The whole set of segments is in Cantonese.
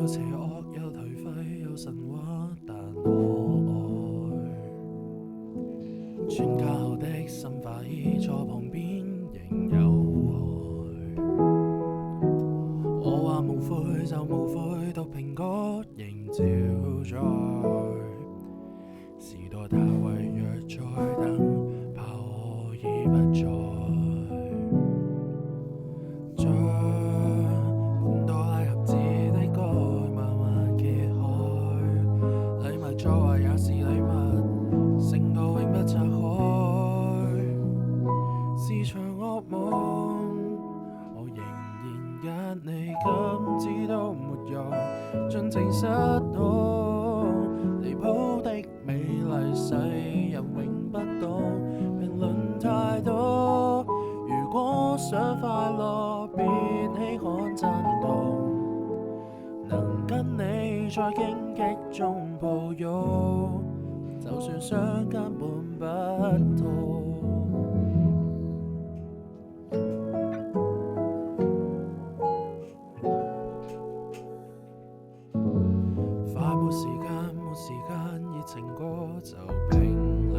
有邪惡，有頹廢，有神話，但可愛。穿加厚的深化衣，坐旁邊仍有害。我話無悔就無悔，毒蘋果仍照在。時代太違約，再等炮可已不再。將款待盒子的歌慢慢揭開，禮物作壞也是禮物，承諾永不拆開。是場惡夢，我仍然揀你，今次都沒用，盡情失控。離譜的美麗，世人永不懂，評論太多。如果想快樂，別稀罕震動，能跟你在荊棘中抱擁，就算傷根本不痛。快沒時間，沒時間，熱情歌就冰冷。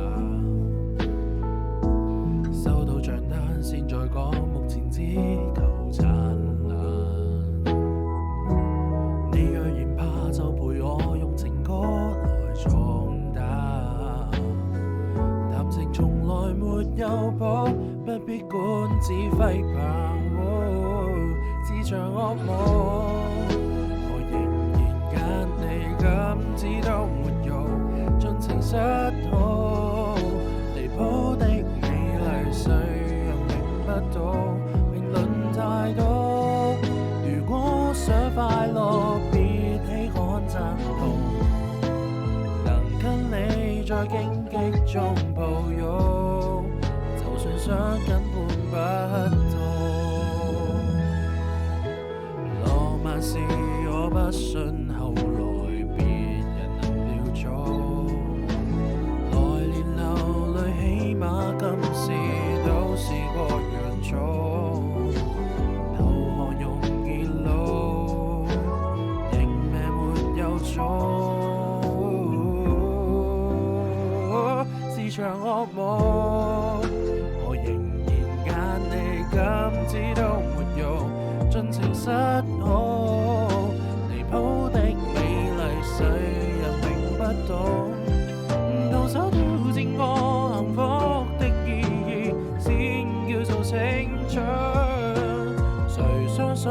收到賬單先再講，目前只求燦爛。你若然怕就陪我用情歌來壯膽。談情從來沒有譜，不必管指揮棒，是場惡夢。我仍然揀你，今次都沒用，盡情失控。離譜的美麗，誰人明不懂，評論太多。如果想快樂，別稀罕讚同，能跟你在荊棘中抱擁，就算傷根本不痛。浪漫是我不信，後來別人能料中。來年流淚，起碼今時都試過讓寵。投降容易老，認命沒有種。是場惡夢，我仍然揀你，今次都沒用，盡情失控。離譜的美麗，誰人明不懂，動手挑戰我幸福的意義，先叫做青春。誰相信